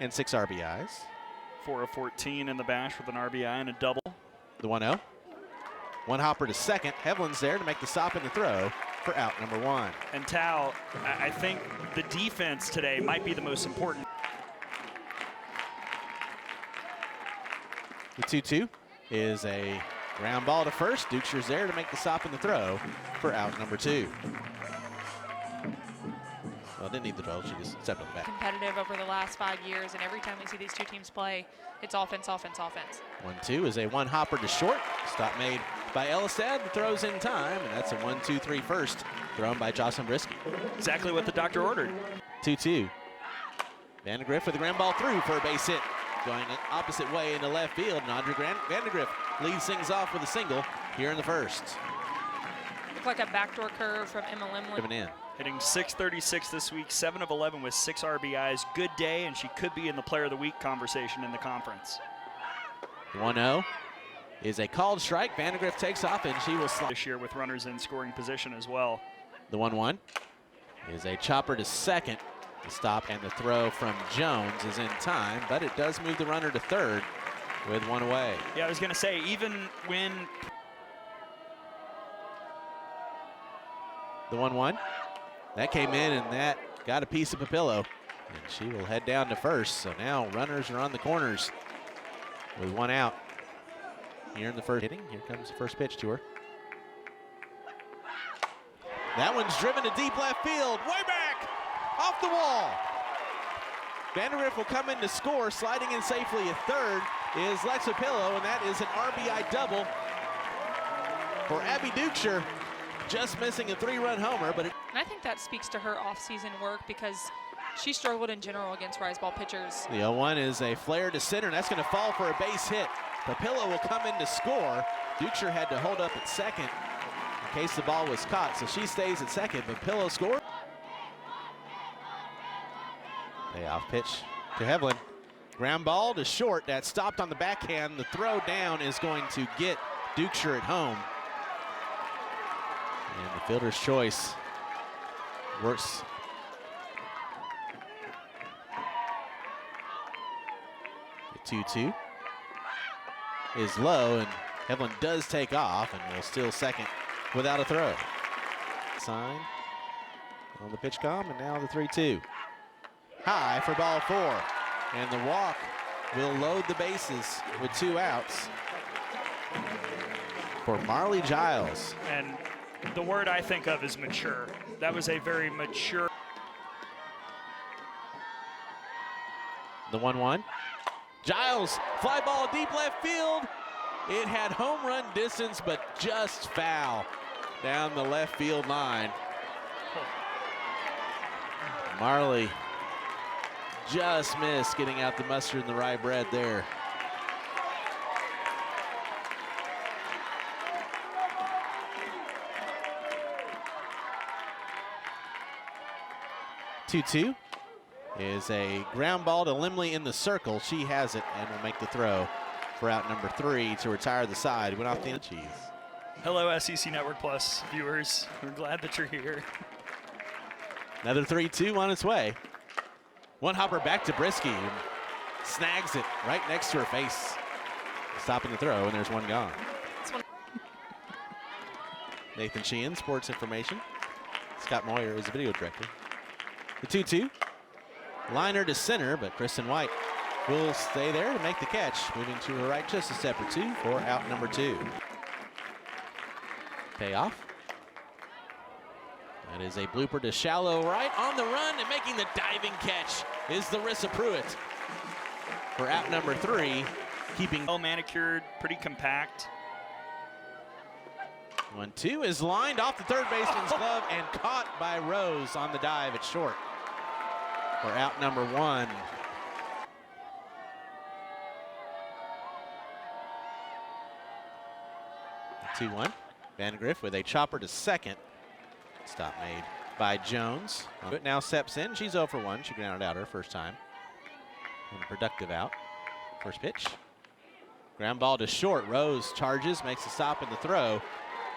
and 6 RBIs. 4 of 14 in the bash with an RBI and a double. The 1-0. One hopper to second. Hevlin's there to make the stop and the throw for out number 1. And Tal, I think the defense today might be the most important. The 2-2 is a ground ball to first. Duchscher's there to make the stop and the throw for out number 2. Well, didn't need the throw, she just stepped on the back. Competitive over the last 5 years, and every time we see these two teams play, it's offense, offense, offense. 1-2 is a one hopper to short. Stop made by Elistad. The throw's in time, and that's a 1-2-3 first thrown by Jocelyn Brisky. Exactly what the doctor ordered. 2-2. Vandegrift with a ground ball through for a base hit. Going an opposite way into left field, and Audrey Vandegrift leads things off with a single here in the first. Looked like a backdoor curve from Emma Limlin. Coming in. Hitting .636 this week, 7 of 11 with 6 RBIs. Good day, and she could be in the Player of the Week conversation in the conference. 1-0 is a called strike. Vandegrift takes off, and she will slide this year with runners in scoring position as well. The 1-1 is a chopper to second. The stop and the throw from Jones is in time, but it does move the runner to third with one away. Yeah, I was going to say, even when the 1-1, that came in and that got a piece of Papillo, and she will head down to first. So now runners are on the corners with one out here in the first inning. Here comes the first pitch to her. That one's driven to deep left field, way back, off the wall. Vandegrift will come in to score. Sliding in safely at third is Lex Papillo, and that is an RBI double for Abby Duchscher. Just missing a 3-run homer, but And I think that speaks to her off-season work because she struggled in general against rise ball pitchers. the 0-1 is a flare to center, and that's going to fall for a base hit. Papillo will come in to score. Duchscher had to hold up at second in case the ball was caught, so she stays at second. Papillo scored. Payoff pitch to Hevlin. Ground ball to short. That stopped on the backhand. The throw down is going to get Duchscher at home. And the fielder's choice works. The 2-2 is low, and Hevlin does take off and will steal second without a throw. Sign on the pitch com, and now the 3-2. High for ball 4, and the walk will load the bases with 2 outs for Marley Giles. and the word I think of is mature. That was a very mature. The 1-1. Giles, fly ball deep left field. It had home run distance, but just foul down the left field line. Marley just missed getting out the mustard and the rye bread there. Two is a ground ball to Limley in the circle. She has it and will make the throw for out number 3 to retire the side. Went off the cheese. Hello, SEC Network Plus viewers. We're glad that you're here. Another 3-2 on its way. One hopper back to Brisky. Snags it right next to her face. Stopping the throw, and there's one gone. Nathan Sheehan, Sports Information. Scott Moyer is the video director. The 2-2. Liner to center, but Kristen White will stay there to make the catch. Moving to her right just a step or 2 for out number 2. Payoff. That is a blooper to shallow right. On the run and making the diving catch is Larissa Pruitt for out number 3. Keeping Well manicured, pretty compact. 1-2 is lined off the third baseman's glove and caught by Rose on the dive at short for out number 1. The 2-1. Vandegrift with a chopper to second. Stop made by Jones. But now steps in. She's 0 for 1. She grounded out her first time. And a productive out. First pitch. Ground ball to short. Rose charges, makes a stop in the throw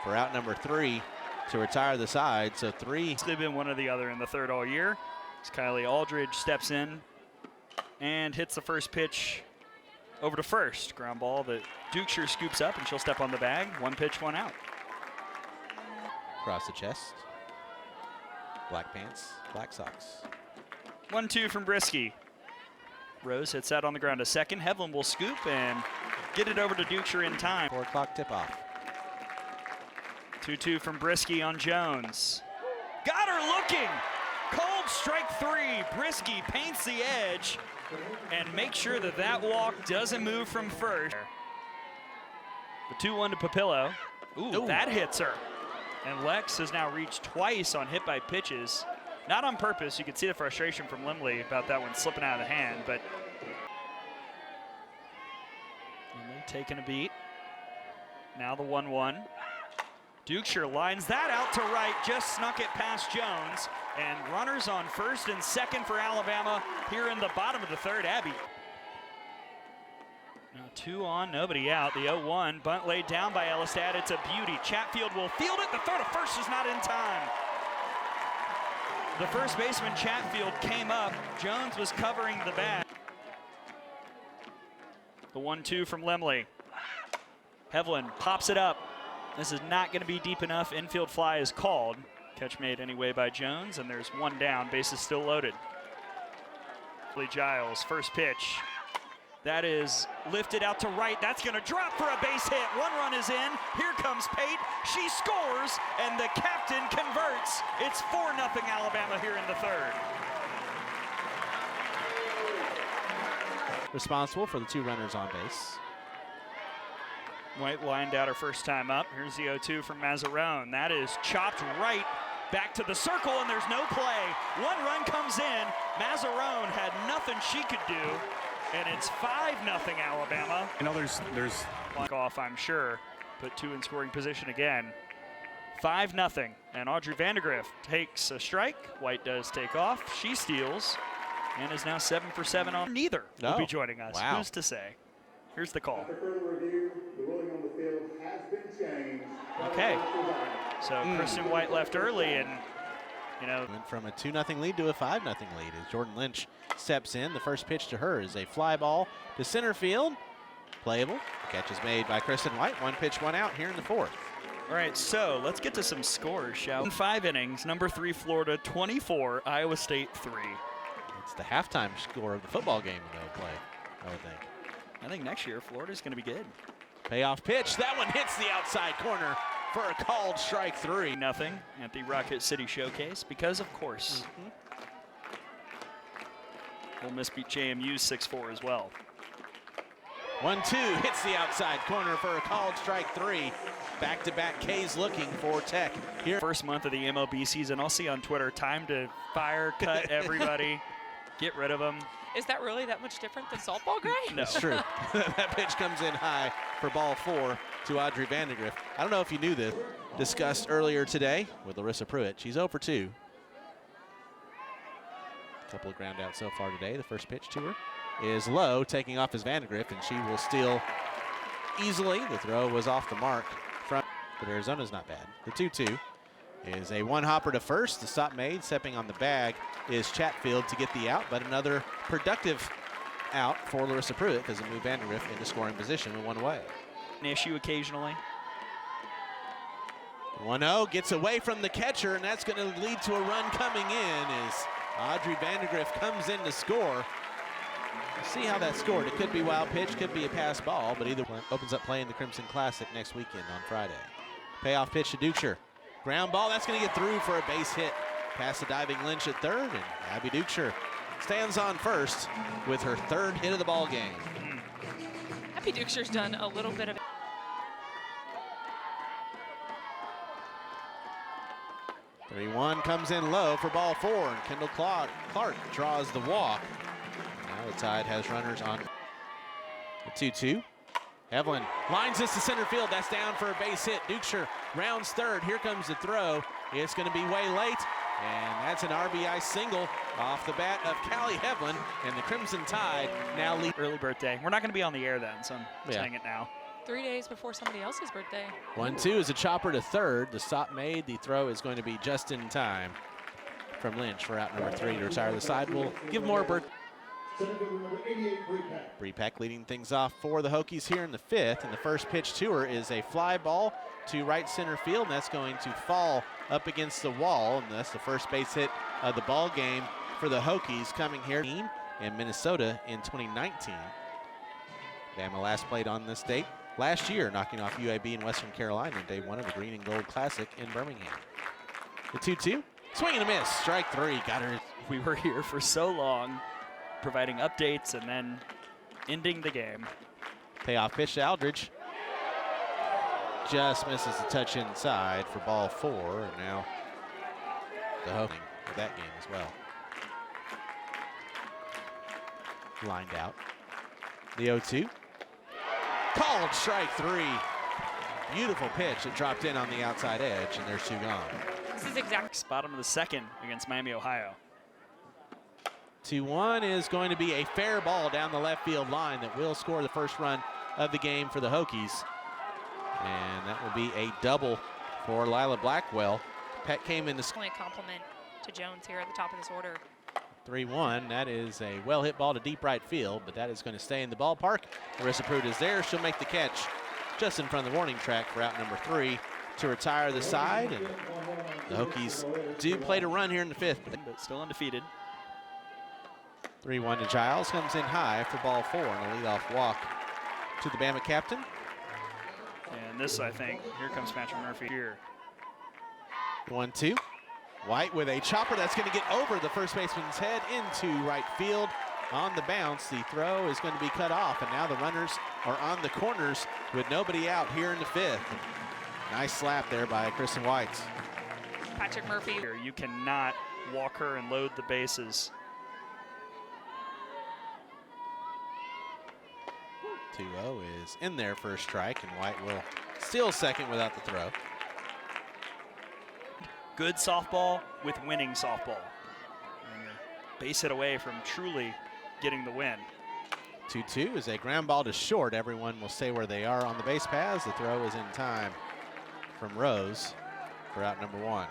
for out number 3 to retire the side. So 3. They've been one or the other in the third all year. As Kylie Aldridge steps in and hits the first pitch over to first. Ground ball that Dukeshire scoops up, and she'll step on the bag. 1 pitch, 1 out. Across the chest. Black pants, black socks. 1-2 from Brisky. Rose hits that on the ground to second. Hevlin will scoop and get it over to Dukeshire in time. 4 o'clock tip off. 2-2 from Brisky on Jones. Got her looking! Cold strike 3. Brisky paints the edge and makes sure that that walk doesn't move from first. The 2-1 to Papillo. Ooh, that hits her. And Lex has now reached twice on hit by pitches. Not on purpose. You can see the frustration from Limley about that one slipping out of the hand, but Limley taking a beat. Now the 1-1. Dukeshire lines that out to right, just snuck it past Jones. And runners on first and second for Alabama here in the bottom of the third. Abby. Now 2 on, nobody out. The 0-1, bunt laid down by Elistad. It's a beauty. Chatfield will field it. The throw to first is not in time. The first baseman, Chatfield, came up. Jones was covering the bag. The 1-2 from Limley. Hevlin pops it up. This is not going to be deep enough. Infield fly is called. Catch made anyway by Jones, and there's 1 down. Bases still loaded. Lee Giles, first pitch. That is lifted out to right. That's going to drop for a base hit. 1 run is in. Here comes Pate. She scores, and the captain converts. It's 4-0 Alabama here in the third. Responsible for the 2 runners on base. White lined out her first time up. Here's the 0-2 from Mazzarone. That is chopped right back to the circle, and there's no play. 1 run comes in. Mazzarone had nothing she could do, and it's 5-0 Alabama. You know, there's Walk off, I'm sure. Put 2 in scoring position again. 5-0, and Audrey Vandegrift takes a strike. White does take off. She steals, and is now 7 for 7 on. Neither will be joining us. Wow. Who's to say? Here's the call. After further review, the ruling on the field has been changed. Okay. So Kristen White left early, and you know, Went from a 2-0 lead to a 5-0 lead as Jordan Lynch steps in. The first pitch to her is a fly ball to center field. Playable. The catch is made by Kristen White. 1 pitch, 1 out here in the 4th. all right, so let's get to some scores, shall we? In 5 innings, number 3 Florida 24, Iowa State 3. It's the halftime score of the football game they'll play, I would think. I think next year Florida's going to be good. Payoff pitch. That one hits the outside corner for a called strike 3. Nothing at the Rocket City Showcase because, of course, Ole Miss beat JMU 6-4 as well. 1-2 hits the outside corner for a called strike 3. Back-to-back K's looking for Tech here. First month of the MLB season. I'll see on Twitter, time to fire, cut everybody, get rid of them. Is that really that much different than softball, Gray? No. It's true. That pitch comes in high for ball 4 to Audrey Vandegrift. I don't know if you knew this. Discussed earlier today with Larissa Pruitt. She's 0 for 2. A couple of ground outs so far today. The first pitch to her is low, taking off as Vandegrift, and she will steal easily. The throw was off the mark. But Arizona's not bad. The 2-2 is a 1-hopper to first. The stop made. Stepping on the bag is Chatfield to get the out, but another productive out for Larissa Pruitt because it moved Vandegrift into scoring position in 1 away. An issue occasionally. 1-0 gets away from the catcher, and that's going to lead to a run coming in as Audrey Vandegrift comes in to score. We'll see how that scored. It could be wild pitch, could be a pass ball, but either one opens up playing the Crimson Classic next weekend on Friday. Payoff pitch to Dukeshire. Ground ball, that's going to get through for a base hit. Past the diving Lynch at third, and Abby Dukeshire stands on first with her 3rd hit of the ball game. Abby Dukeshire's done a little bit of 3-1 comes in low for ball 4, and Kendall Clark draws the walk. Now the Tide has runners on the 2-2. Evelyn lines this to center field. That's down for a base hit. Dukeshire rounds 3rd. Here comes the throw. It's going to be way late, and that's an RBI single off the bat of Callie Hevlin, and the Crimson Tide now lead. Early birthday. We're not going to be on the air then, so I'm saying it now. 3 days before somebody else's birthday. 1-2 is a chopper to 3rd. The stop made. The throw is going to be just in time from Lynch for out number 3 to retire the side. We'll give more birth. Center fielder number 88, Brepack. Brepack leading things off for the Hokies here in the 5th, and the first pitch to her is a fly ball to right center field, and that's going to fall up against the wall, and that's the first base hit of the ball game for the Hokies coming here in Minnesota in 2019. Bama last played on this date last year, knocking off UAB in Western Carolina in day 1 of the Green and Gold Classic in Birmingham. The 2-2, swing and a miss, strike 3, got her. We were here for so long, providing updates and then ending the game. Payoff pitch to Aldridge. Just misses the touch inside for ball 4, and now the Hokies with that game as well. Lined out. The 0-2. Called strike 3. Beautiful pitch. It dropped in on the outside edge, and there's 2 gone. This is exact. Bottom of the 2nd against Miami, Ohio. 2-1 is going to be a fair ball down the left field line that will score the first run of the game for the Hokies. And that will be a double for Lila Blackwell. Peck came in to Only a compliment to Jones here at the top of this order. 3-1. That is a well-hit ball to deep right field, but that is going to stay in the ballpark. Marissa Pruitt is there. She'll make the catch just in front of the warning track for out number 3 to retire the side. And the Hokies do play to run here in the 5th, But still undefeated. 3-1 to Giles, comes in high for ball 4 and a leadoff walk to the Bama captain. And this, I think, here comes Patrick Murphy here. 1-2. White with a chopper that's going to get over the first baseman's head into right field. On the bounce, the throw is going to be cut off, and now the runners are on the corners with nobody out here in the 5th. Nice slap there by Kristen White. Patrick Murphy. Here, you cannot walk her and load the bases. 2-0 is in there for a strike, and White will steal second without the throw. Good softball with winning softball. And you're base hit away from truly getting the win. 2-2 is a ground ball to short. Everyone will stay where they are on the base paths. The throw is in time from Rose for out number 1.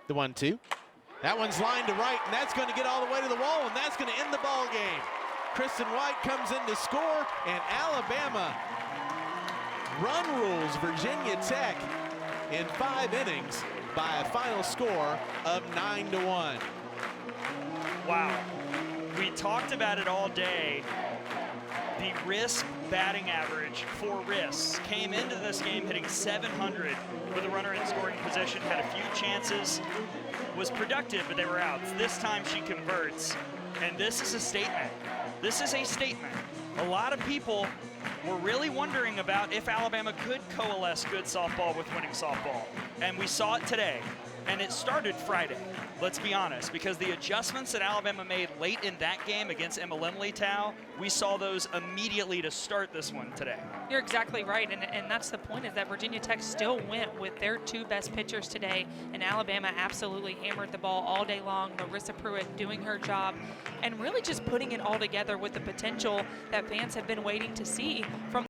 The 1-2. That one's lined to right, and that's going to get all the way to the wall, and that's going to end the ball game. Kristen White comes in to score, and Alabama run rules Virginia Tech in 5 innings by a final score of 9-1. Wow. We talked about it all day. The Risk batting average for Risk came into this game hitting 700 with a runner in scoring position, had a few chances, was productive, but they were out. This time she converts, and this is a statement. This is a statement. A lot of people were really wondering about if Alabama could coalesce good softball with winning softball, and we saw it today. And it started Friday, let's be honest, because the adjustments that Alabama made late in that game against Emma Lemley Tao, we saw those immediately to start this one today. You're exactly right, and that's the point, is that Virginia Tech still went with their 2 best pitchers today, and Alabama absolutely hammered the ball all day long. Marissa Pruitt doing her job and really just putting it all together with the potential that fans have been waiting to see from